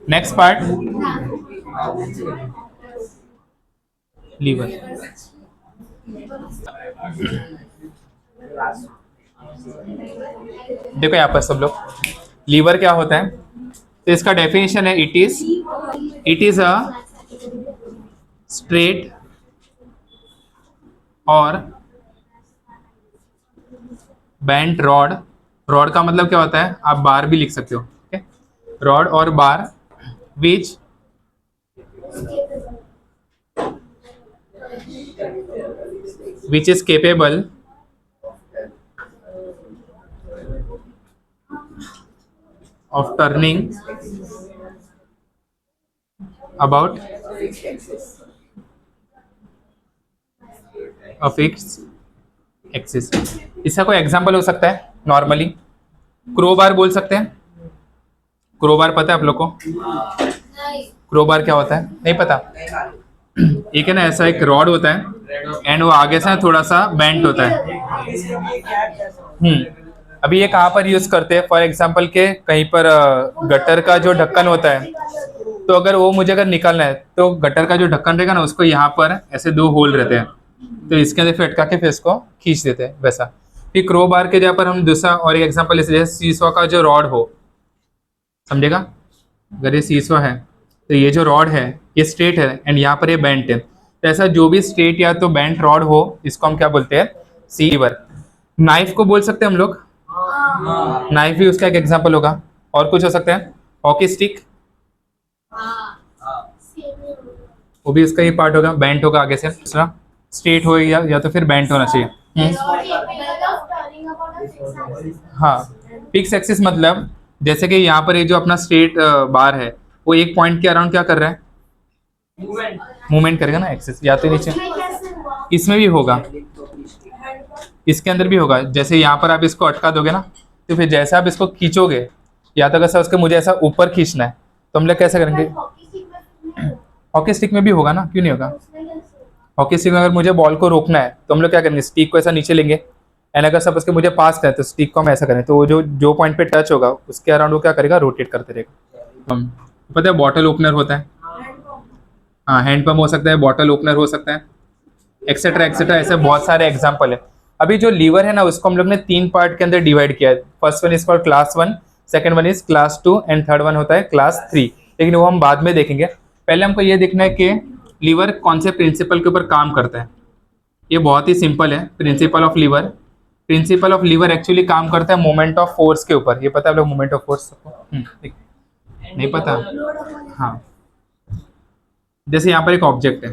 Next part liver. देखो यहाँ पर सब लोग, लीवर क्या होता है, तो इसका डेफिनेशन है इट इज अ स्ट्रेट और बेंट रॉड। रॉड का मतलब क्या होता है, आप बार भी लिख सकते हो, रॉड और bar which is capable of turning about a fixed axis। इसका कोई एग्जांपल हो सकता है, नॉर्मली क्रोबार बोल सकते हैं। क्रोबार पता है आप लोग को? क्रोबार क्या होता है, नहीं पता? एक है ना, ऐसा एक रॉड होता है एंड वो आगे से थोड़ा सा बेंट होता है। अभी ये कहाँ पर यूज करते हैं, फॉर एग्जांपल के कहीं पर गटर का जो ढक्कन होता है, तो अगर वो मुझे अगर निकालना है तो गटर का जो ढक्कन रहेगा ना, उसको यहाँ पर ऐसे दो होल रहते हैं, तो इसके अंदर फिर अटका के फिर इसको खींच देते हैं वैसा। फिर क्रो बार के जहाँ पर हम दूसरा और एक एग्जांपल ले सकते हैं, सीसो का जो रॉड हो, समझेगा? अगर ये सीसो है तो ये जो रॉड है ये स्ट्रेट है एंड यहाँ पर ये बेंट है, तो ऐसा जो भी स्ट्रेट या तो बेंट रॉड हो इसको हम क्या बोलते हैं, लीवर। नाइफ को बोल सकते हैं हम लोग, नाइफ भी उसका एक एग्जांपल होगा। और कुछ हो सकता है, हॉकी स्टिक, वो भी उसका ही पार्ट होगा, बेंट होगा आगे से, दूसरा स्ट्रेट हो या तो फिर बेंट होना चाहिए। हाँ, फिक्स एक्सिस मतलब जैसे कि यहाँ पर ये जो अपना स्ट्रेट बार है वो एक पॉइंट के अराउंड क्या कर रहा है, मूवमेंट करेगा ना एक्सिस, या तो नीचे। इसमें भी होगा, इसके अंदर भी होगा। जैसे यहाँ पर आप इसको अटका दोगे ना, तो फिर जैसे आप इसको खींचोगे, या तो कैसा उसके मुझे ऐसा ऊपर खींचना है तो हम लोग कैसे करेंगे, हॉकी स्टिक में भी होगा ना, क्यों नहीं होगा? हॉकी स्टिक में अगर मुझे बॉल को रोकना है तो हम लोग क्या करेंगे, स्टिक को ऐसा नीचे लेंगे एंड अगर सब उसके मुझे पास करें तो स्टिक को हम ऐसा करें, तो वो जो पॉइंट पे टच होगा उसके अराउंड वो क्या करेगा, रोटेट करते रहेगा। पता है बॉटल ओपनर होता है, हाँ, हैंड पंप हो सकता है, बॉटल ओपनर हो सकता है, एक्सेट्रा एक्सेट्रा, ऐसे बहुत सारे एग्जाम्पल है। अभी जो लीवर है ना, उसको हम लोग ने 3 पार्ट के अंदर डिवाइड किया है। First one is called class 1, second one is class 2 and third one होता है क्लास 3, लेकिन वो हम बाद में देखेंगे। पहले हमको ये देखना है कि लीवर कौन से प्रिंसिपल के ऊपर काम करता है। ये बहुत ही सिंपल है, principle of lever. Principle of lever actually काम करता है मोमेंट ऑफ फोर्स के ऊपर। ये पता है आप लोग मोमेंट ऑफ फोर्स? नहीं पता? हाँ, जैसे यहाँ पर एक ऑब्जेक्ट है,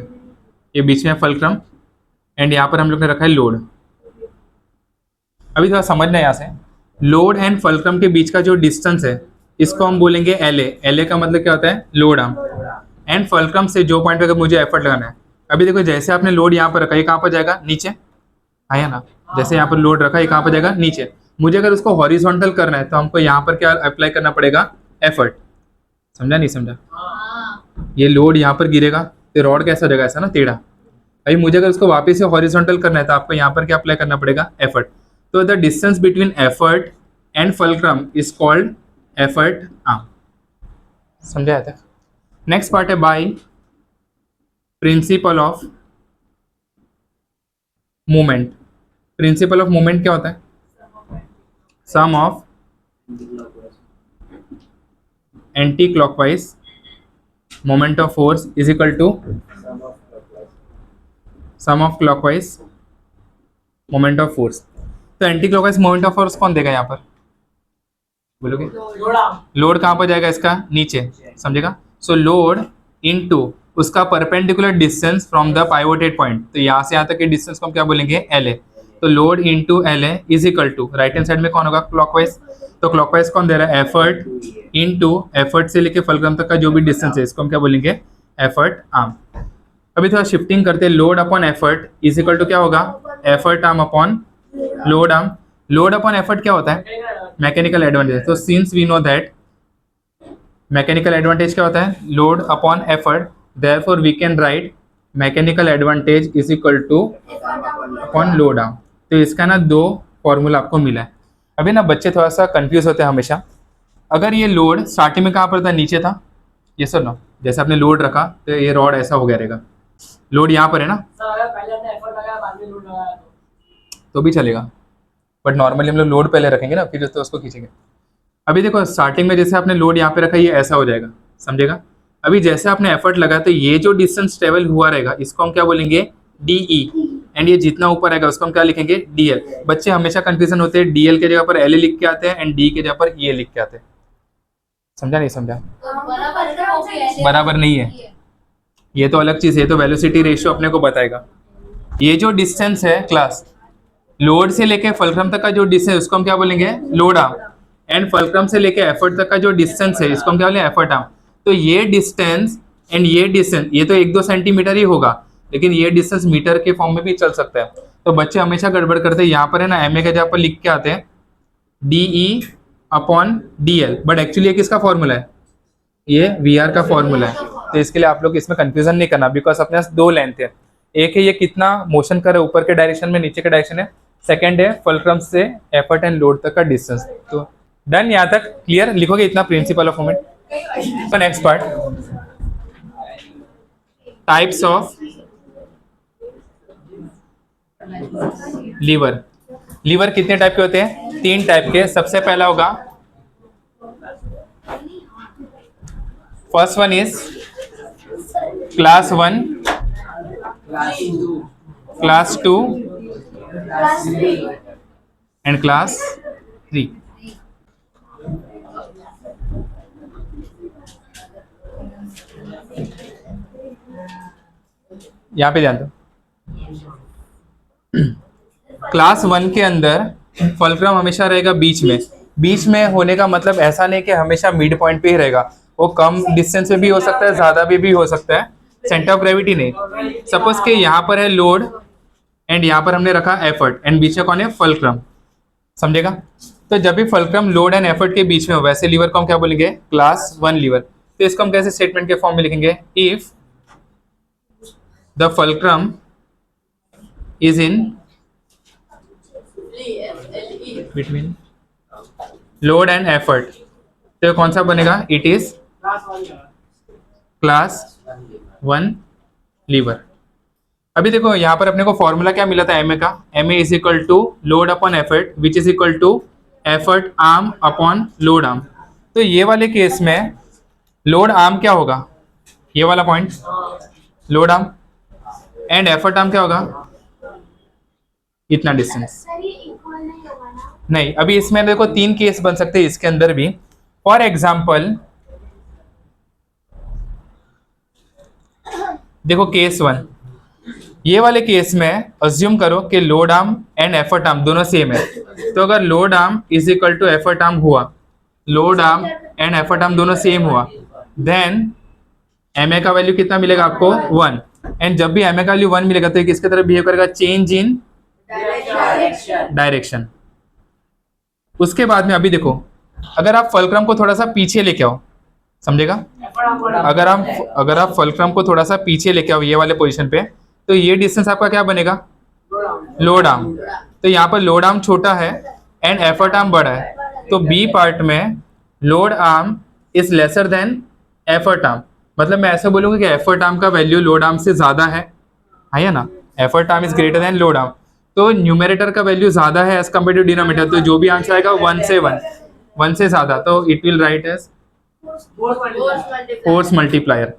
ये बीच में फल्क्रम एंड यहाँ पर हम लोग ने रखा है लोड। अभी थोड़ा समझना है यहाँ से, लोड एंड फल्क्रम के बीच का जो डिस्टेंस है इसको हम बोलेंगे एल ए। एल ए का मतलब क्या होता है, लोड आर्म। एंड फल्क्रम से जो पॉइंट पे अगर मुझे एफर्ट लगाना है, अभी देखो जैसे आपने लोड यहाँ पर रखा, ये कहाँ पर जाएगा, नीचे, आया ना? जैसे यहाँ पर लोड रखा, ये कहाँ पर जाएगा, नीचे। मुझे अगर उसको हॉरिजॉन्टल करना है तो हमको यहाँ पर क्या अप्लाई करना पड़ेगा, एफर्ट। समझा नहीं समझा? ये लोड यहाँ पर गिरेगा तो रॉड कैसा हो जाएगा, ऐसा ना, टेढ़ा। अभी मुझे अगर उसको वापस से हॉरिजॉन्टल करना है तो आपको यहाँ पर क्या अप्लाई करना पड़ेगा, एफर्ट। तो the distance between effort and fulcrum is called effort arm. समझाया था? नेक्स्ट पार्ट है by principle of movement. Principle of movement क्या होता है, sum of anti clockwise moment of force is equal to sum of clockwise moment of force. तो anti clockwise moment of force कौन देगा यहाँ पर, बोलोगे? लोड कहाँ पर जाएगा इसका, नीचे, समझेगा? सो लोड इनटू उसका perpendicular distance from the pivoted point, तो यहाँ से यहाँ तक के डिस्टेंस को हम क्या बोलेंगे, एल ए। तो load into L A is equal to, right hand side में कौन होगा, क्लॉकवाइज। तो क्लॉकवाइज कौन दे रहा है, एफर्ट इनटू एफर्ट से लेके फल्क्रम तक का जो भी डिस्टेंस है इसको हम क्या बोलेंगे, एफर्ट आर्म। अभी थोड़ा शिफ्टिंग करते हैं, load upon effort is equal to क्या होगा, effort arm upon load arm. Load upon effort क्या होता है, मैकेनिकल एडवांटेज। तो since we know that mechanical advantage क्या होता है, load upon effort, therefore we can write mechanical advantage is equal to upon load arm. तो इसका ना 2 फॉर्मूला आपको मिला है। अभी ना बच्चे थोड़ा सा कंफ्यूज होते हैं हमेशा, अगर ये लोड स्टार्टिंग में कहाँ पर था, नीचे था, ये सर ना, जैसे आपने लोड रखा तो ये रॉड ऐसा हो गया रहेगा, लोड यहाँ पर है ना, पहले हमने एफर्ट लगाया बाद में लोड लगाया तो भी चलेगा, बट नॉर्मली हम लोग लोड पहले रखेंगे ना, फिर तो उसको खींचेंगे। अभी देखो स्टार्टिंग में जैसे आपने लोड यहाँ पे रखा, ये ऐसा हो जाएगा, समझेगा। अभी जैसे आपने एफर्ट लगा तो ये जो डिस्टेंस ट्रेवल हुआ रहेगा इसको हम क्या बोलेंगे, डी ई, एंड ये जितना ऊपर आएगा उसको हम क्या लिखेंगे, डी एल। बच्चे हमेशा कंफ्यूजन होते हैं, डी एल के जगह पर एल लिख के आते हैं एंड डी के जगह पर ई लिख के आते हैं। समझा नहीं समझा? बराबर नहीं है, ये तो अलग चीज है, तो वेलोसिटी रेशियो अपने को बताएगा। ये जो डिस्टेंस है क्लास, लोड से लेके फलक्रम तक का जो डिस्टेंस उसको हम क्या बोलेंगे, लोड आर्म, एंड फलक्रम से लेके एफर्ट तक का जो डिस्टेंस है इसको हम क्या बोलेंगे, एफर्ट आर्म। तो ये डिस्टेंस एंड ये डिस्टेंस, ये तो 1-2 सेंटीमीटर ही होगा, लेकिन ये डिस्टेंस मीटर के फॉर्म में भी चल सकता है। तो बच्चे हमेशा गड़बड़ करते हैं, यहाँ पर है ना एम ए के जगह पर लिख के आते हैं D E upon D L, but actually ये किसका फॉर्मूला है, ये वी आर का फॉर्मूला है। तो इसके लिए आप लोग इसमें कंफ्यूजन नहीं करना, बिकॉज अपने पास 2 लेंथ है, एक है ये कितना मोशन कर रहा है ऊपर के डायरेक्शन में, नीचे के डायरेक्शन है, सेकंड है फलक्रम से एफर्ट एंड लोड तक का डिस्टेंस। तो डन, यहाँ तक क्लियर, लिखोगे इतना प्रिंसिपल ऑफ मोमेंट। तो next part, types of lever. Lever कितने टाइप के होते हैं, 3 टाइप के। सबसे पहला होगा, first one is class 1, class 2 and class 3। यहाँ पे ध्यान दो, क्लास 1 के अंदर फलक्रम हमेशा रहेगा बीच में। बीच में होने का मतलब ऐसा नहीं कि हमेशा मिड पॉइंट पे ही रहेगा, वो कम डिस्टेंस में भी हो सकता है, ज्यादा भी हो सकता है, सेंटर ऑफ ग्रेविटी नहीं। सपोज के यहाँ पर है लोड एंड यहाँ पर हमने रखा एफर्ट, एंड बीच में कौन है, फलक्रम, समझेगा। तो जब भी फलक्रम लोड एंड एफर्ट के बीच में हो, वैसे लीवर को हम क्या बोलेंगे, क्लास 1 लीवर। तो इसको हम कैसे स्टेटमेंट के फॉर्म में लिखेंगे, if the fulcrum is in between load and effort, तो कौन सा बनेगा, इट इज क्लास 1 लीवर। अभी देखो यहाँ पर अपने को फॉर्मूला क्या मिला था एम ए का, M A is equal to load upon effort which is equal to effort arm upon load arm. तो ये वाले केस में लोड आर्म क्या होगा, ये वाला point load arm, and effort arm क्या होगा, इतना डिस्टेंस। नहीं, अभी इसमें देखो 3 केस बन सकते हैं इसके अंदर भी। फॉर एग्जाम्पल देखो केस 1, ये वाले केस में अज्यूम करो कि load arm and effort arm दोनों सेम है। तो अगर load arm is equal to effort arm हुआ, load arm and effort arm दोनों सेम हुआ, देन एम ए का वैल्यू कितना मिलेगा आपको, 1। एंड जब भी एम ए का वैल्यू 1 मिलेगा तो ये किसके तरफ बिहेव करेगा, चेंज इन डायरेक्शन। उसके बाद में अभी देखो, अगर आप फलक्रम को थोड़ा सा पीछे लेके आओ, समझेगा, अगर आप फलक्रम को थोड़ा सा पीछे लेके आओ ये वाले पोजीशन पे, तो ये डिस्टेंस आपका क्या बनेगा, लोड आर्म। तो यहाँ पर लोड आर्म छोटा है एंड एफर्ट आर्म बड़ा है, तो बी पार्ट में load arm is lesser than effort arm. मतलब मैं ऐसा बोलूंगा कि एफर्ट आर्म का वैल्यू लोड आर्म से ज्यादा है ना, effort arm is greater then load arm. तो न्यूमेरेटर का वैल्यू ज्यादा है एज कम्पेयर टू डिनोमिनेटर, तो जो भी आंसर आएगा 1 से ज्यादा, तो it will write as force multiplier.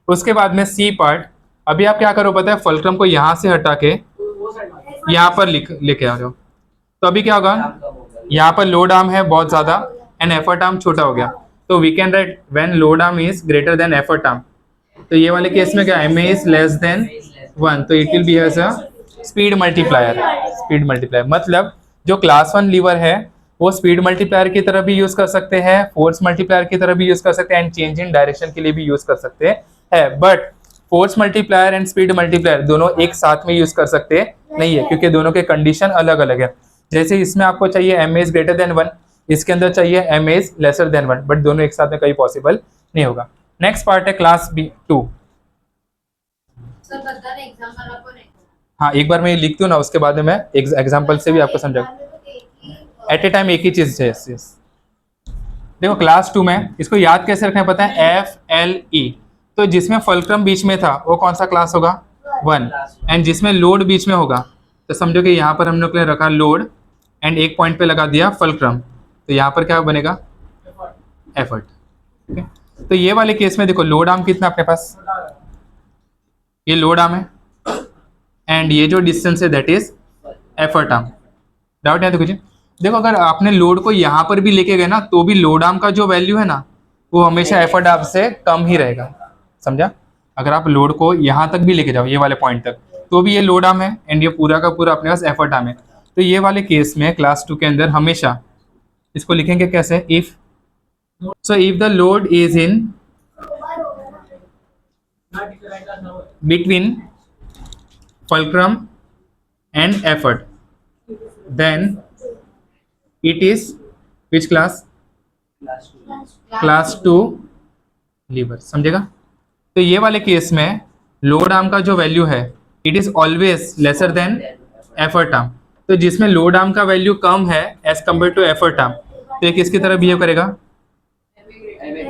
उसके बाद में सी पार्ट, अभी आप क्या करो पता है, फलक्रम को यहाँ से हटा के यहाँ पर लेके आ जाओ। तो अभी क्या होगा, यहाँ पर लोड आर्म है बहुत ज्यादा एंड एफर्ट आर्म छोटा हो गया, तो we can write when load arm is greater than effort arm. तो ये वाले केस में क्या, M A is less than 1, तो it will be as a speed multiplier. Speed multiplier मतलब जो क्लास 1 लीवर है वो स्पीड मल्टीप्लायर की तरह भी यूज कर सकते हैं, फोर्स मल्टीप्लायर की तरह भी यूज कर सकते हैं, एंड चेंज इन डायरेक्शन के लिए भी यूज कर सकते हैं। But force multiplier and speed multiplier दोनों एक साथ में यूज कर सकते नहीं है, क्योंकि दोनों के कंडीशन अलग अलग है। जैसे इसमें आपको चाहिए M A is greater than 1, इसके अंदर चाहिए M A is lesser than 1, but दोनों एक साथ में कहीं पॉसिबल नहीं होगा। नेक्स्ट पार्ट है क्लास बी 2। हाँ, एक बार मैं लिख दूं ना, उसके बाद में मैं एग्जाम्पल से भी आपको समझाऊंगा। एट ए टाइम एक ही चीज है। देखो क्लास 2 में इसको याद कैसे रखना है पता है, FLE। तो जिसमें फुलक्रम बीच में था वो कौन सा क्लास होगा, 1। एंड जिसमें लोड बीच में होगा तो समझो कि यहाँ पर हम लोग ने रखा लोड एंड एक पॉइंट पे लगा दिया फुलक्रम, तो यहाँ पर क्या बनेगा, एफर्ट। ओके, तो ये वाले केस में देखो लोड आर्म कितना अपने पास, ये लोड आर्म है एंड ये जो डिस्टेंस है that is effort arm. Doubt है तो कुछ? देखो अगर आपने लोड को यहाँ पर भी लेके गए ना तो भी लोड आर्म का जो वैल्यू है ना वो हमेशा एफर्ट आर्म से कम ही रहेगा, समझा। अगर आप लोड को यहाँ तक भी लेके जाओ ये वाले पॉइंट तक तो भी ये लोड आर्म है एंड ये पूरा का पूरा अपने पास एफर्ट आर्म है। तो ये वाले केस में क्लास 2 के अंदर हमेशा इसको लिखेंगे कैसे, if, so if the load is in between fulcrum and effort, then it is which class, class 2 liver, समझेगा। तो ये वाले केस में लोड आर्म का जो वैल्यू है it is always lesser than effort arm. तो जिसमें लोड आर्म का वैल्यू कम है as compare to effort arm तो ये किसकी तरह बिहेव करेगा,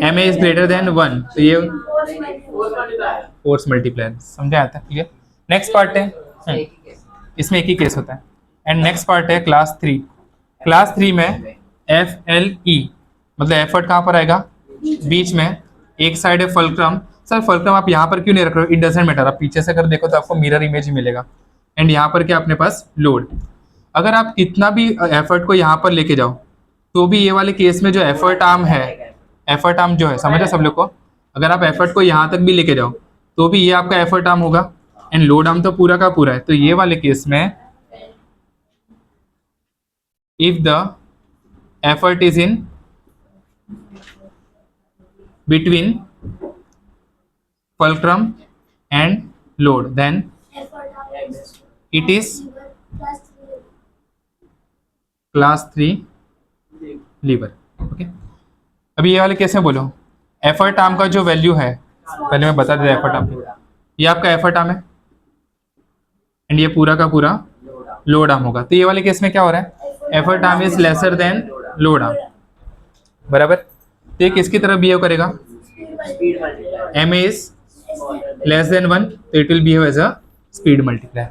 MA इज ग्रेटर देन 1, तो ये फोर्स मल्टीप्लायर, समझा आता है, ठीक है। नेक्स्ट पार्ट है, इसमें एक ही केस होता है। एंड नेक्स्ट पार्ट है क्लास 3। क्लास 3 में FLE मतलब एफर्ट कहाँ पर आएगा, बीच में, एक साइड है फुलक्रम। सर फुलक्रम आप यहाँ पर क्यों नहीं रख रहे हो, इट डजेंट मैटर, आप पीछे से अगर देखो तो आपको मिरर इमेज ही मिलेगा। एंड यहाँ पर क्या अपने पास लोड, अगर आप कितना भी एफर्ट को यहाँ पर लेके जाओ तो भी ये वाले केस में जो एफर्ट आर्म है, एफर्ट आर्म जो है समझो सब लोग को, अगर आप एफर्ट को यहाँ तक भी लेके जाओ तो भी ये आपका एफर्ट आर्म होगा एंड लोड आर्म तो पूरा का पूरा है। तो ये वाले केस में if the effort is in between fulcrum and load then it is class 3 lever. Okay, अभी ये वाले केस में बोलो एफर्ट आर्म का जो वैल्यू है, पहले मैं बता देता एफर्ट आर्म, ये आपका एफर्ट आर्म है एंड ये पूरा का पूरा लोड आर्म होगा। तो ये वाले केस में क्या हो रहा है, effort arm is lesser then load arm, बराबर। तो ये किसकी तरह बिहेव करेगा, MA इज लेस देन 1 तो it will behave as a speed multiplier,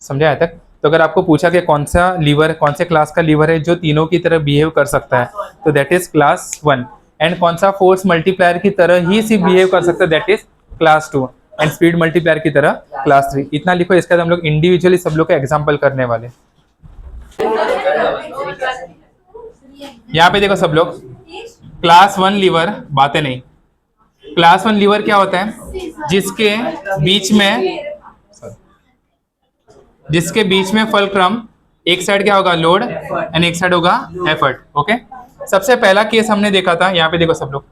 समझा आया तक। तो अगर आपको पूछा कि कौन सा लीवर, कौन से क्लास का लीवर है जो तीनों की तरह बिहेव कर सकता है तो दैट इज क्लास 1। एंड कौन सा फोर्स मल्टीप्लायर की तरह ही सिर्फ बिहेव कर सकता है that is class 2 and speed multiplier की तरह क्लास 3। इतना लिखो, इसके बाद हम लोग इंडिविजुअली सब लोग का एग्जांपल करने वाले। यहाँ पे देखो सब लोग क्लास 1 लीवर, बातें नहीं, क्लास 1 लीवर क्या होता है, जिसके बीच में फुलक्रम, एक साइड क्या होगा लोड एंड एक साइड होगा एफर्ट। ओके, सबसे पहला केस हमने देखा था, यहाँ पे देखो सब लोग,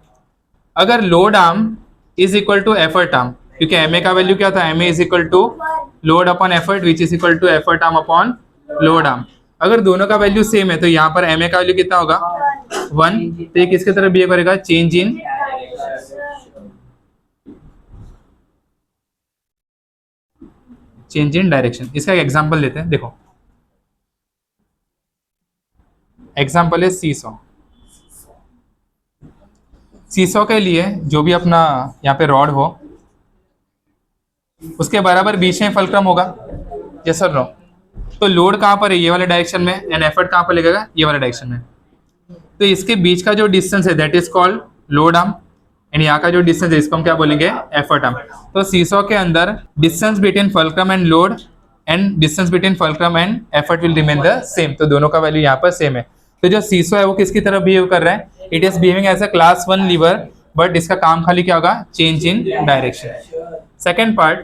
अगर load arm is equal to effort arm, क्योंकि MA का वैल्यू क्या था, MA is equal to load upon effort which is equal to effort arm upon load arm. अगर दोनों का वैल्यू सेम है तो यहाँ पर MA का वैल्यू कितना होगा, 1। तो ये किसके तरह बिहेव करेगा, चेंज इन डायरेक्शन। इसका एग्जांपल लेते हैं, देखो एग्जांपल है सीसॉ। सीसॉ के लिए जो भी अपना यहाँ पे रॉड हो उसके बराबर बीच में फुलक्रम होगा, यस और नो। तो लोड कहाँ पर है, ये वाले डायरेक्शन में, एंड एफर्ट कहाँ पर लगेगा, ये वाले डायरेक्शन में। तो इसके बीच का जो डिस्टेंस है that is called load arm and यहाँ का जो डिस्टेंस है इसको हम क्या बोलेंगे, एफर्ट आर्म। तो सीसॉ के अंदर distance between fulcrum and load and distance between fulcrum and effort will remain the same. तो दोनों का वैल्यू यहाँ पर सेम है। तो जो सीसॉ है वो किसकी तरह बिहेव कर रहा है, it is behaving as a class 1 lever, but इसका काम खाली क्या होगा, change in direction. Second part,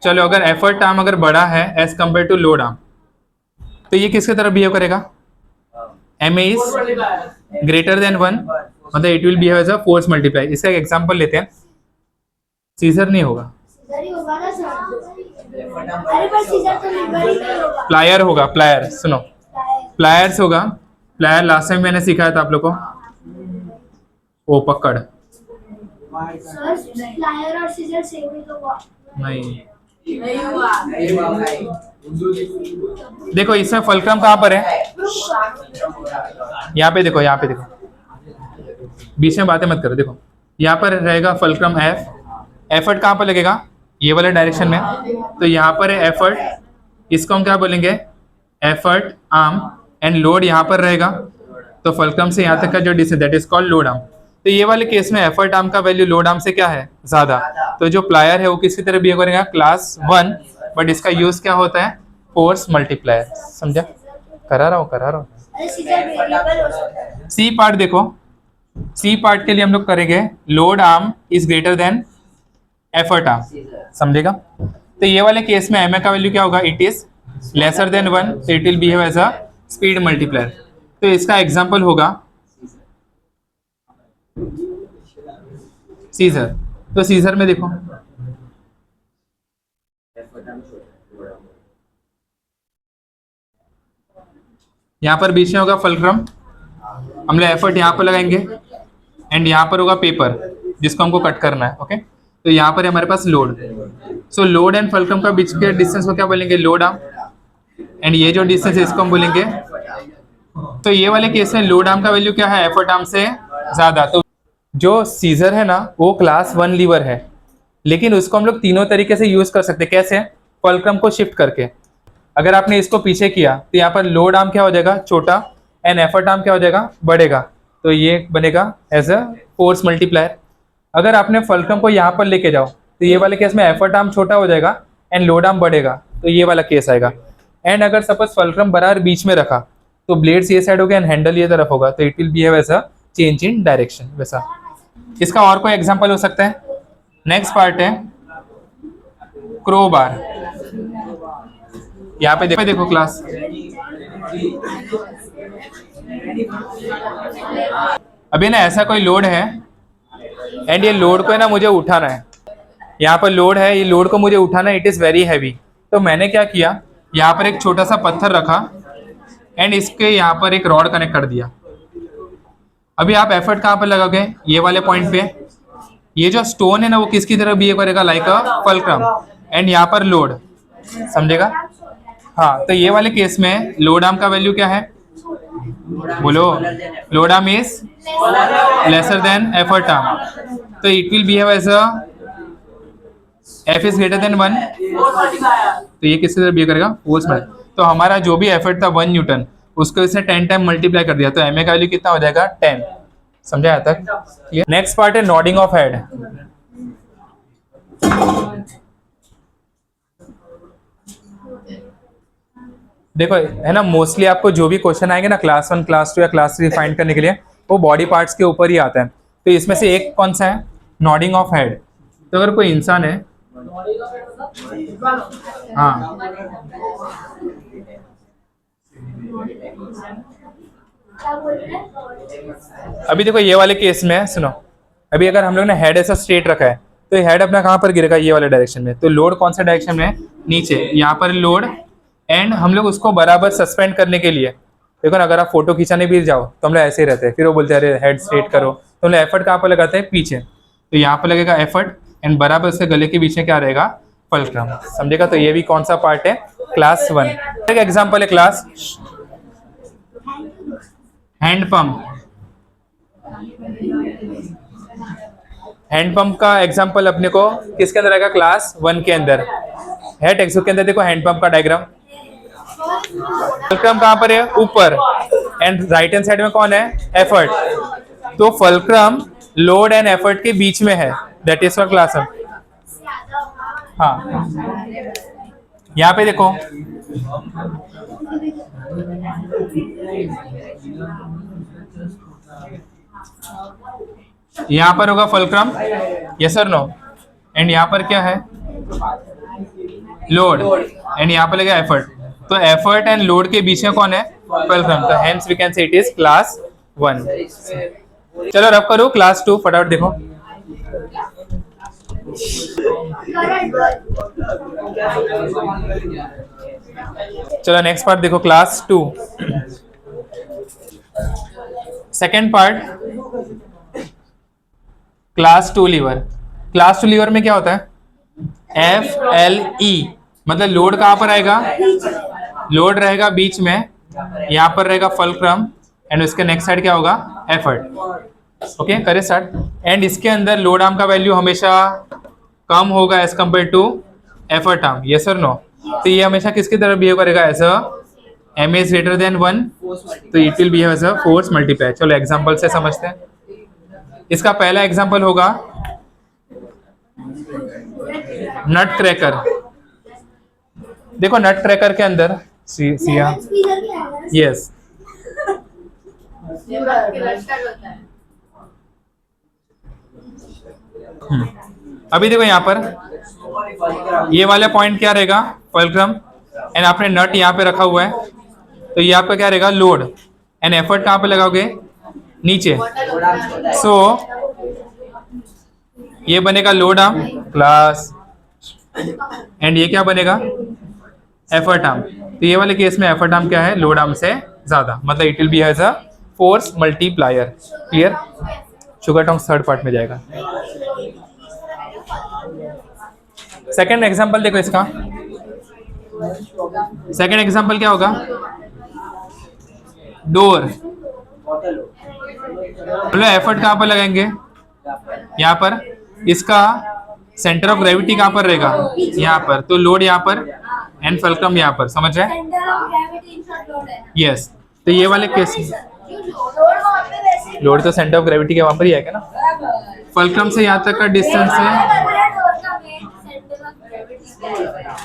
चलो अगर एफर्ट आर्म अगर बड़ा है as compare to load arm तो ये किसकी तरह बिहेव करेगा, MA इज ग्रेटर देन 1 मतलब it will behave as a force multiply. इसका एक एग्जांपल लेते हैं, सीजर नहीं होगा, प्लायर होगा, प्लायर, सुनो प्लायर्स होगा, प्लायर लास्ट टाइम मैंने सिखाया था आप लोग को, वो पकड़ प्लायर और सीजर सेम ही तो हुआ नहीं। देखो इसमें फुलक्रम कहाँ पर है, यहाँ पे देखो, यहाँ पे देखो, बीच में बातें मत करो। देखो यहाँ पर रहेगा फुलक्रम एफ, एफर्ट कहाँ पर लगेगा, ये वाले डायरेक्शन में, तो यहाँ पर है एफर्ट, इसको हम क्या बोलेंगे, एफर्ट आर्म, एंड लोड यहाँ पर रहेगा, तो फुलक्रम से यहाँ तक का जो distance that is called load arm. तो ये वाले केस में एफर्ट आर्म का वैल्यू लोड आर्म से क्या है, ज्यादा, तो जो प्लायर है वो किसकी तरह बिहेव करेगा, क्लास 1, बट इसका यूज क्या होता है, फोर्स मल्टीप्लायर। समझा, करा रहा हूँ। अरे सीजर वेरिएबल हो सकता है। सी पार्ट देखो, सी पार्ट के लिए हम लोग करेंगे load arm is greater than effort arm, समझेगा। तो ये वाले केस में एम का वैल्यू क्या होगा, इट इज लेसर देन 1, तो it will behave as a speed multiplier. तो इसका एग्जांपल होगा सीजर। तो सीजर में देखो यहाँ पर बीच में होगा फुलक्रम, हम लोग एफर्ट यहाँ पर लगाएंगे, एंड यहाँ पर होगा पेपर जिसको हमको कट करना है। ओके, तो यहाँ पर है हमारे पास load. So load and fulcrum का बीच के डिस्टेंस को क्या बोलेंगे, लोड आर्म, एंड ये जो डिस्टेंस है इसको हम बोलेंगे। तो ये वाले केस में लोड आर्म का वैल्यू क्या है, एफर्ट आर्म से ज्यादा। तो जो सीजर है ना वो क्लास 1 लीवर है, लेकिन उसको हम लोग तीनों तरीके से यूज कर सकते हैं। कैसे, फुलक्रम को शिफ्ट करके। अगर आपने इसको पीछे किया तो यहाँ पर लोड आर्म क्या हो जाएगा, छोटा, एंड एफर्ट आर्म क्या हो जाएगा, बढ़ेगा, तो ये बनेगा एज अ फोर्स मल्टीप्लायर। अगर आपने फुलक्रम को यहाँ पर लेके जाओ तो ये वाले केस में एफर्ट आर्म छोटा हो जाएगा एंड लोड आर्म बढ़ेगा, तो ये वाला केस आएगा। एंड अगर सपोज फुलक्रम बराबर बीच में रखा तो ब्लेड्स ये साइड हो गया एंड हैंडल ये तरफ होगा, तो it will behave as a change in direction. वैसा इसका और कोई एग्जांपल हो सकता है। नेक्स्ट पार्ट है क्रो बार। यहाँ पे देखो क्लास, अभी ना ऐसा कोई लोड है एंड ये लोड को है ना मुझे उठाना है, यहाँ पर लोड है, ये लोड को मुझे उठाना है, इट इज वेरी हैवी। तो मैंने क्या किया, यहाँ पर एक छोटा सा पत्थर रखा एंड इसके यहाँ पर एक रॉड कनेक्ट कर दिया। अभी आप एफर्ट कहाँ पर लगाओगे, ये वाले पॉइंट पे। ये जो स्टोन है ना वो किसकी तरह बिहेव करेगा, लाइक अ फुलक्रम, एंड यहाँ पर लोड, समझेगा। हाँ, तो ये वाले केस में लोड आर्म का वैल्यू क्या है, बोलो, load arm is lesser than effort arm, तो it will behave as a F is greater than 1, तो ये किसकी तरह बिहेव करेगा, फोर्स में। तो हमारा जो भी एफर्ट था 1 न्यूटन, उसको इसने 10 टाइम मल्टीप्लाई कर दिया, तो एम ए का वैल्यू कितना हो जाएगा, 10। समझा यहाँ तक। नेक्स्ट पार्ट है नॉडिंग ऑफ हेड। देखो है ना, मोस्टली आपको जो भी क्वेश्चन आएंगे ना क्लास 1, क्लास 2 या क्लास 3 फाइंड करने के लिए, वो बॉडी पार्ट्स के ऊपर ही आता है। तो इसमें से एक कौन सा है, नॉडिंग ऑफ हेड। तो अगर कोई इंसान है, हाँ, क्या बोल रहे हैं? अभी देखो ये वाले केस में सुनो, अभी अगर हम लोग ने हेड ऐसा स्ट्रेट रखा है तो हेड अपना कहाँ पर गिरेगा, ये वाले डायरेक्शन में। तो लोड कौन सा डायरेक्शन में है, नीचे, यहाँ पर लोड, एंड हम लोग उसको बराबर सस्पेंड करने के लिए देखो ना, अगर आप फोटो खींचाने भी जाओ तो हम लोग ऐसे ही रहते हैं, फिर वो बोलते हैं अरे हेड स्ट्रेट करो, तो हम लोग एफर्ट कहाँ पर लगाते हैं, पीछे। तो यहाँ पर लगेगा एफर्ट एंड बराबर उसके गले के बीच में क्या रहेगा, फुलक्रम, समझेगा। तो ये भी कौन सा पार्ट है, क्लास 1। एक एग्जाम्पल है class hand pump. Hand pump का एग्जांपल अपने को किसके अंदर आएगा, क्लास 1 के अंदर है। टेक्स्ट बुक के अंदर देखो हैंड पंप का डायग्राम, फुलक्रम कहाँ पर है, ऊपर, एंड राइट हैंड साइड में कौन है, एफर्ट। तो फुलक्रम लोड एंड एफर्ट के बीच में है, दैट इज फॉर क्लास 1। हाँ, यहाँ पे देखो यहाँ पर होगा फुलक्रम, यस और नो, एंड यहाँ पर क्या है, लोड, एंड यहाँ पर लगेगा एफर्ट। तो एफर्ट एंड लोड के बीच में कौन है, फुलक्रम। तो hence we can say it is class 1। चलो रब करो क्लास 2, फटाफट देखो। चलो नेक्स्ट पार्ट देखो, class 2 second part, class 2 lever. Class 2 lever में क्या होता है, FLE, मतलब लोड कहाँ पर आएगा, लोड रहेगा बीच में, यहाँ पर रहेगा फुलक्रम, एंड उसके नेक्स्ट साइड क्या होगा, एफर्ट। ओके करे स्टार्ट। एंड इसके अंदर लोड आर्म का वैल्यू हमेशा कम होगा as compare to effort arm, yes और नो? तो ये हमेशा किसकी तरह बिहेव करेगा? As a M is greater than 1, तो it will behave as a force multiply. चलो एग्जांपल से समझते हैं। इसका पहला एग्जांपल होगा नट क्रैकर। देखो नट क्रैकर के अंदर सिया, स्पीकर क्या है? यस, अभी देखो यहाँ पर ये वाला पॉइंट क्या रहेगा? फुलक्रम। एंड आपने नट यहाँ पे रखा हुआ है, तो ये आपका क्या रहेगा? लोड। एंड एफर्ट कहाँ पे लगाओगे? नीचे। सो ये बनेगा लोड आर्म प्लस, एंड ये क्या बनेगा? Effort arm. तो ये वाले केस में एफर्ट आर्म क्या है? लोड आर्म से ज्यादा, मतलब it will be as a force multiplier. Clear? Sugar tong third part में जाएगा। सेकेंड एग्जाम्पल देखो इसका। सेकेंड एग्जाम्पल क्या होगा? डोर। बोलो एफर्ट कहाँ पर लगाएंगे? यहाँ पर। इसका सेंटर ऑफ ग्रेविटी कहाँ पर रहेगा? यहाँ पर। तो लोड यहाँ पर एंड फुलक्रम यहाँ पर, समझ रहे? Centre of gravity inside load है। यस। तो ये वाले केस, लोड वहाँ पे वैसे ही लोड तो सेंटर ऑफ ग्रेविटी के वहां पर ही आएगा ना। फुलक्रम से यहाँ तक का डिस्टेंस है। डोर का वेट सेंटर ऑफ ग्रेविटी क्या है?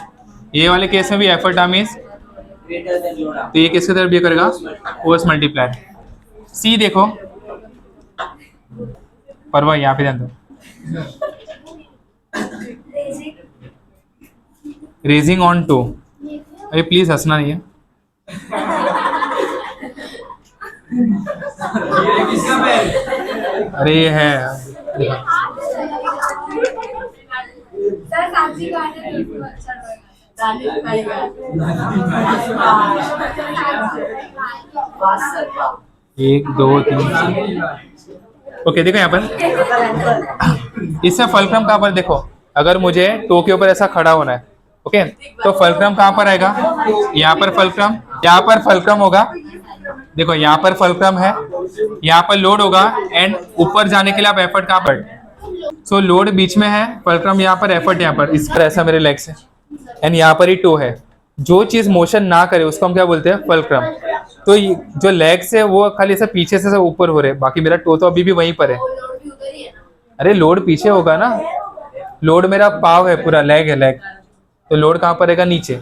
ये वाले केस में भी एफर्ट आर्म इज, तो ये किसकी तरफ भी करेगा? Force multiply. सी देखो, परवाह यहाँ पे ध्यान दो। Raising on toe. अरे प्लीज हंसना नहीं है। अरे ये है, सर कांची गाने बिल्कुल अच्छा रहेगा। 1 2 3। ओके देखो यहाँ पर, इससे फुलक्रम कहाँ पर? देखो अगर मुझे टो के ऊपर ऐसा खड़ा होना है, ओके, तो फुलक्रम कहाँ पर आएगा? यहाँ पर फुलक्रम, यहाँ पर फुलक्रम होगा। देखो यहाँ पर फुलक्रम है, यहाँ पर लोड होगा, एंड ऊपर जाने के लिए आप एफर्ट कहाँ पर? सो लोड बीच में है, फुलक्रम यहाँ पर, एफर्ट यहाँ पर। इस पर ऐसा मेरे लेग से, एंड यहाँ पर ही टो है। जो चीज मोशन ना करे उसको हम क्या बोलते हैं? फुलक्रम। तो जो लेग से वो खाली ऐसा पीछे से ऊपर हो रहे, बाकी मेरा टो तो अभी भी वहीं पर है। लोड भी उधर ही है ना। अरे लोड पीछे होगा ना, लोड मेरा पाव है, पूरा लेग है, लेग। तो लोड कहाँ पर रहेगा? नीचे।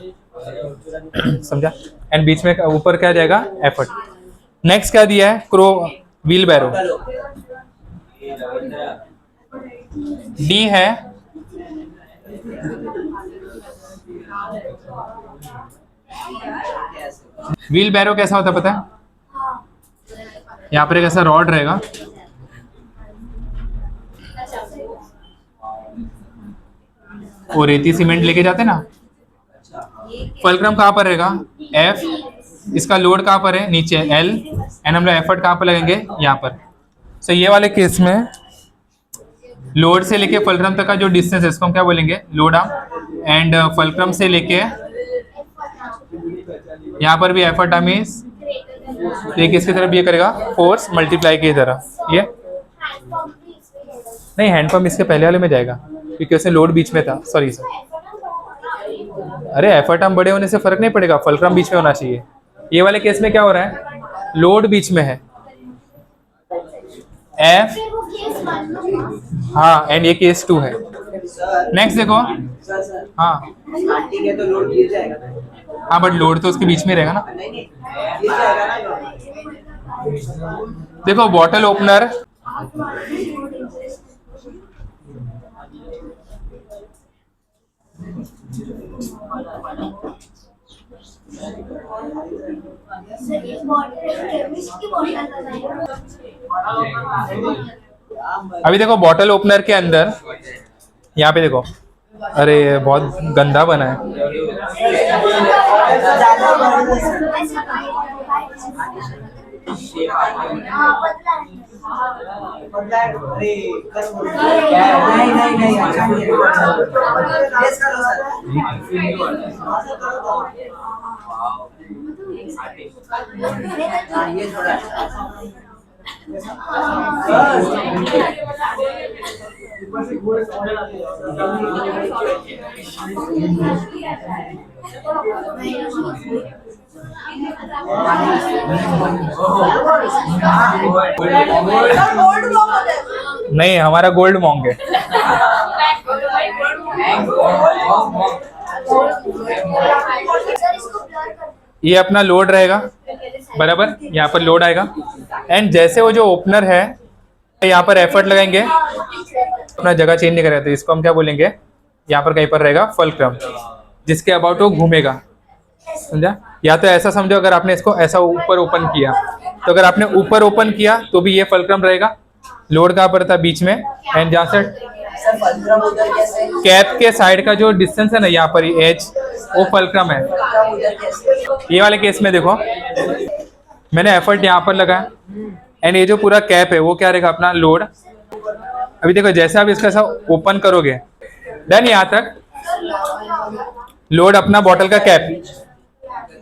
समझा? एंड बीच में ऊपर क्या जाएगा? एफर्ट। नेक्स्ट क्या दिया है? व्हील बैरो। डी है व्हील बैरो। कैसा होता है पता है? यहाँ पर एक ऐसा रॉड रहेगा, वो रेती सीमेंट लेके जाते ना। फुलक्रम कहाँ पर रहेगा? एफ। इसका लोड कहाँ पर है? नीचे, एल। एंड हम लोग एफर्ट कहाँ पर लगेंगे? यहाँ पर। सो ये वाले केस में लोड से लेके फुलक्रम तक का जो डिस्टेंस है इसको हम क्या बोलेंगे? Load arm. एंड फुलक्रम से लेके यहाँ पर भी एफर्ट आर्म इज, ये किसकी तरफ ये करेगा? फोर्स मल्टीप्लाई की तरह। ये नहीं, हैंड पंप इसके पहले वाले में जाएगा क्योंकि उसने लोड बीच में था। Sorry sir. अरे एफर्ट आर्म बड़े होने से फर्क नहीं पड़ेगा, फुलक्रम बीच में होना चाहिए। ये वाले केस में क्या हो रहा है? लोड बीच में है, एफ, हाँ, एंड ये केस 2 है। नेक्स्ट देखो, हाँ हाँ, बट लोड तो उसके बीच में रहेगा ना। देखो बॉटल ओपनर, अभी देखो बॉटल ओपनर के अंदर, यहाँ पे देखो, अरे बहुत गंदा बना है। नहीं, हमारा गोल्ड मॉन्ग है। ये अपना लोड रहेगा, बराबर, यहाँ पर लोड आएगा एंड जैसे वो जो ओपनर है यहाँ पर एफर्ट लगाएंगे, अपना जगह चेंज नहीं करेगा, तो इसको हम क्या बोलेंगे, यहाँ पर कहीं पर रहेगा फल्क्रम, जिसके अबाउट वो घूमेगा, समझा? या तो ऐसा समझो, अगर आपने इसको ऐसा ऊपर ओपन किया, तो अगर आपने ऊपर ओपन किया तो भी ये फल्क्रम रहेगा, लोड कहाँ पर था, बीच में, एंड जहाँ से कैप के साइड का जो डिस्टेंस है ना, यहाँ पर एज, वो फल्क्रम है। ये वाले केस में देखो, मैंने एफर्ट यहाँ पर लगाया एंड ये जो पूरा कैप है वो क्या रहेगा, अपना लोड। अभी देखो, जैसे आप इसका ऐसा ओपन करोगे, डन, यहाँ तक लोड अपना बॉटल का कैप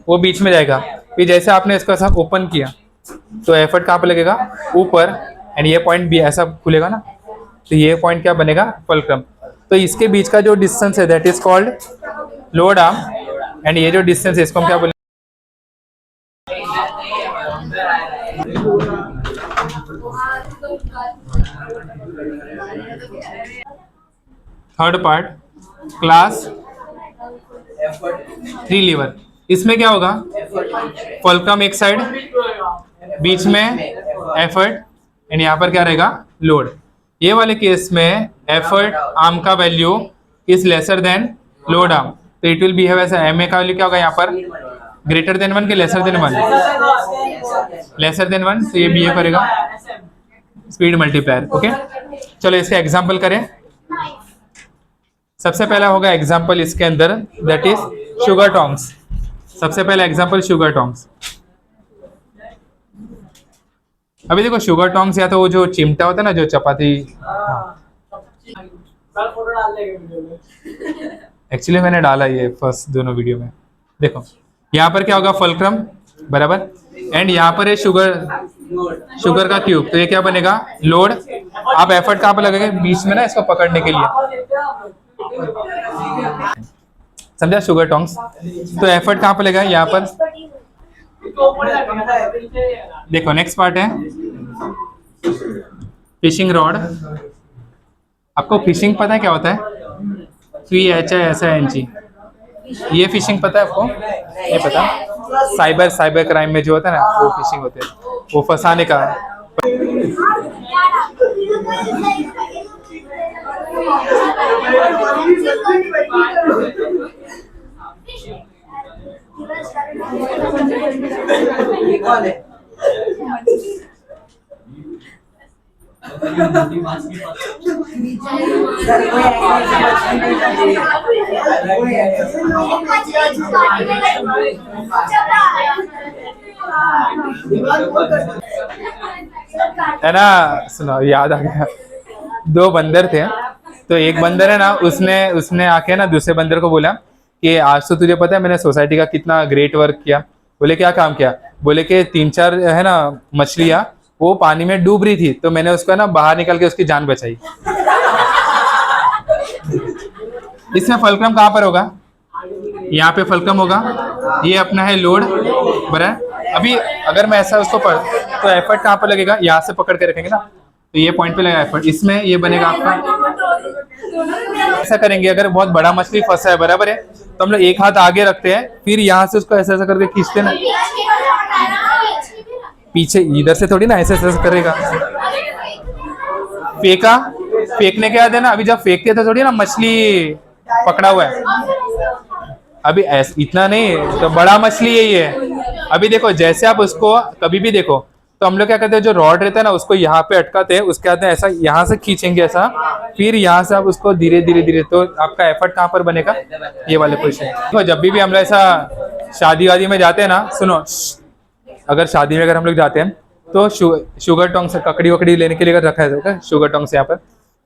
वो बीच में जाएगा। फिर जैसे आपने इसको ऐसा ओपन किया तो एफर्ट कहाँ पर लगेगा, ऊपर, एंड ये पॉइंट भी ऐसा खुलेगा ना, तो ये पॉइंट क्या बनेगा, फल्क्रम। तो इसके बीच का जो डिस्टेंस है that is called load arm, and ये जो डिस्टेंस है इसको हम क्या बोलेंगे, थर्ड पार्ट, क्लास 3 लीवर। इसमें क्या होगा, फल्क्रम एक साइड, बीच में एफर्ट, एंड यहाँ पर क्या रहेगा, लोड। ये वाले केस में एफर्ट आर्म का value is lesser then load arm, तो इट विल बिहेव ऐसा, एम ए का वैल्यू क्या होगा यहाँ पर, ग्रेटर देन 1 के लेसर देन 1, लेसर देन 1, तो ये बिहेव करेगा स्पीड मल्टीप्लायर। ओके, चलो इसका एग्जाम्पल करें। सबसे पहला होगा एग्जाम्पल इसके अंदर, दैट इज शुगर टोंग्स। सबसे पहला एग्जाम्पल शुगर टोंग्स। अभी देखो, शुगर टोंग्स या तो वो जो चिमटा होता है ना, जो चपाती, फोटो डाल देंगे वीडियो में। एक्चुअली मैंने डाला ये फर्स्ट दोनों वीडियो में। देखो यहाँ पर क्या होगा, फल्क्रम, बराबर, एंड यहाँ पर है शुगर का क्यूब, तो ये क्या बनेगा, लोड। आप एफर्ट कहाँ पर लगेंगे, बीच में ना, इसको पकड़ने के लिए, समझा, शुगर टोंग्स। तो एफर्ट कहाँ पर लगेगा, यहाँ पर। देखो नेक्स्ट पार्ट है फिशिंग रॉड। आपको फिशिंग पता है क्या होता है, FISHING, ये फिशिंग पता है आपको, ये पता, साइबर क्राइम में जो होता है ना, वो फिशिंग होते हैं, वो फंसाने का है। है ना, सुनो, याद आ गया। 2 बंदर थे, तो एक बंदर है ना, उसने आके ना दूसरे बंदर को बोला कि आज तो तुझे पता है मैंने सोसाइटी का कितना ग्रेट वर्क किया। बोले क्या काम किया, बोले कि 3-4 है ना मछलियां वो पानी में डूब रही थी, तो मैंने उसको ना बाहर निकल के उसकी जान बचाई। इसमें फल्क्रम कहाँ पर होगा, यहाँ पे फल्क्रम होगा, ये अपना है लोड, बराबर। अभी अगर मैं ऐसा उसको पढ़, तो एफर्ट कहाँ पर लगेगा, यहाँ से पकड़ के रखेंगे ना, तो ये पॉइंट पे लगेगा एफर्ट, इसमें ये बनेगा आपका। ऐसा करेंगे, अगर बहुत बड़ा मछली फंसा है, बराबर है, तो हम लोग एक हाथ आगे रखते हैं, फिर यहाँ से उसको ऐसा ऐसा करके खींचते ना, पीछे इधर से थोड़ी ना, ऐसे ऐसे करेगा। फेंकने के बाद है ना, अभी जब फेंकते थे थोड़ी ना मछली पकड़ा हुआ है, अभी इतना नहीं, तो बड़ा मछली है ये। अभी देखो, जैसे आप उसको कभी भी देखो, तो हम लोग क्या करते हैं, जो रॉड रहता है ना, उसको यहाँ पे अटकाते हैं, उसके बाद ऐसा यहाँ से खींचेंगे ऐसा, फिर यहाँ से आप उसको धीरे धीरे, तो आपका एफर्ट कहाँ पर बनेगा, ये वाले पोजीशन। तो जब भी हम लोग ऐसा शादी वादी में जाते हैं ना, सुनो, अगर शादी में अगर हम लोग जाते हैं तो शुगर टोंग्स, ककड़ी वकड़ी लेने के लिए अगर रखा है तो शुगर टोंग्स यहाँ पर,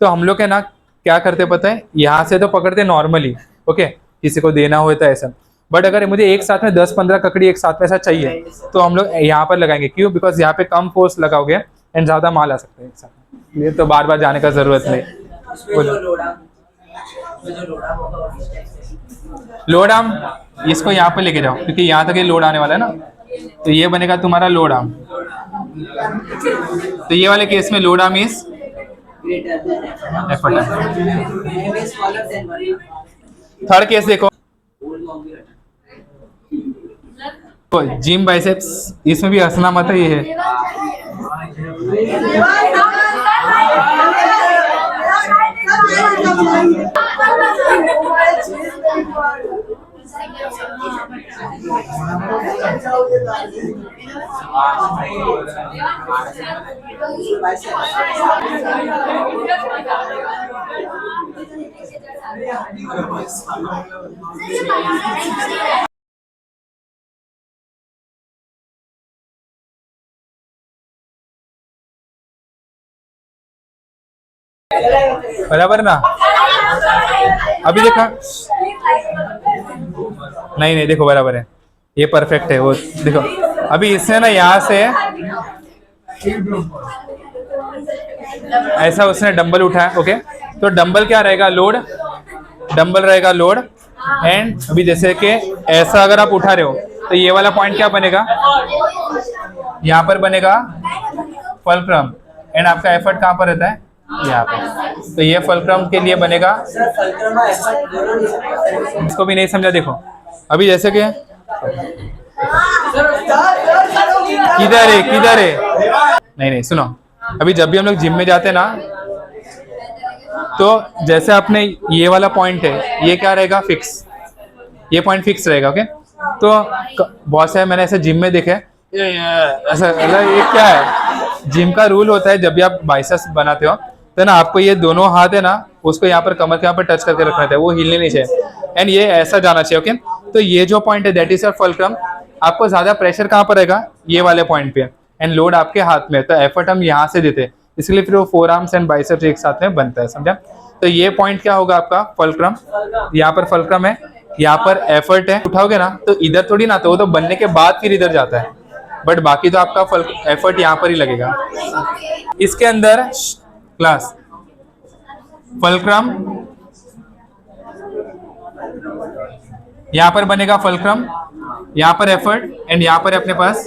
तो हम लोग है ना क्या करते पता है, यहाँ से तो पकड़ते नॉर्मली, ओके, किसी को देना हो तो ऐसा, बट अगर मुझे एक साथ में 10-15 ककड़ी एक साथ में ऐसा चाहिए, तो हम लोग यहाँ पर लगाएंगे। क्यों, बिकॉज यहाँ पे कम फोर्स लगाओगे एंड ज़्यादा माल आ सकता है एक साथ। ये तो बार बार जाने का ज़रूरत नहीं। इसमें बोलो। जो लोड आर्म होगा वो किस टाइप से? लोड आर्म इसको यहाँ पे लेके जाओ क्योंकि यहाँ तक ये लोड आने वाला है ना, तो ये बनेगा तुम्हारा लोड आर्म। तो ये वाले केस में load arm is Greater than effort. M is smaller than 1. Third case देखो, Old longer. जिम बाइसेप्स, इसमें भी हंसना मत है, ये है बराबर ना। अभी देखा, नहीं नहीं देखो बराबर है, ये परफेक्ट है। वो देखो अभी इसने ना यहाँ से ऐसा उसने डंबल उठाया, ओके, तो डंबल क्या रहेगा, लोड, डंबल रहेगा लोड। एंड अभी जैसे कि ऐसा अगर आप उठा रहे हो तो ये वाला पॉइंट क्या बनेगा, यहाँ पर बनेगा फुलक्रम। एंड आपका एफर्ट कहाँ पर रहता है, यहाँ पे। तो ये फुलक्रम के लिए बनेगा। सर फुलक्रम और एफर्ट दोनों नहीं सकते। इसको भी नहीं समझा, देखो अभी जैसे कि किधर है किधर है, नहीं नहीं सुनो, अभी जब भी हम लोग जिम में जाते हैं ना, तो जैसे आपने ये वाला पॉइंट है, ये क्या रहेगा, फिक्स, ये पॉइंट फिक्स रहेगा, ओके। तो बहुत सारे मैंने ऐसे जिम में देखे ऐसा, ये क्या है, जिम का रूल होता है जब भी आप बाइसेप्स बनाते हो तो ना आपको ये दोनों हाथ है ना, उसको यहाँ पर कमर के यहाँ पर टच करके रखना है, वो हिलने नहीं चाहिए। एंड ये ऐसा जाना चाहिए, ओके। तो ये जो पॉइंट है दैट इज योर फुलक्रम। आपको ज्यादा प्रेशर कहाँ पर रहेगा, ये वाले पॉइंट पे, एंड लोड आपके हाथ में, तो एफर्ट हम यहाँ से देते हैं, इसलिए फिर वो फोर आर्म्स एंड बाइसेप्स एक साथ में बनता है, समझा। तो ये पॉइंट क्या होगा आपका, फुलक्रम। यहाँ पर फुलक्रम है, यहाँ पर एफर्ट है, उठाओगे ना तो इधर थोड़ी ना, तो वो तो बनने के बाद फिर इधर जाता है, बट बाकी तो आपका एफर्ट यहाँ पर ही लगेगा। इसके अंदर क्लास फुलक्रम, यहाँ पर बनेगा फुलक्रम, यहाँ पर एफर्ट, एंड यहाँ पर अपने पास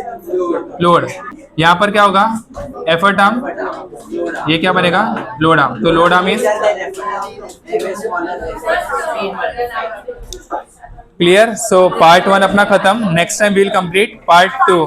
लोड। यहाँ पर क्या होगा, एफर्ट आर्म, ये क्या बनेगा, लोड आर्म। तो load arm is clear. So part 1 अपना खत्म। Next time we will complete part 2।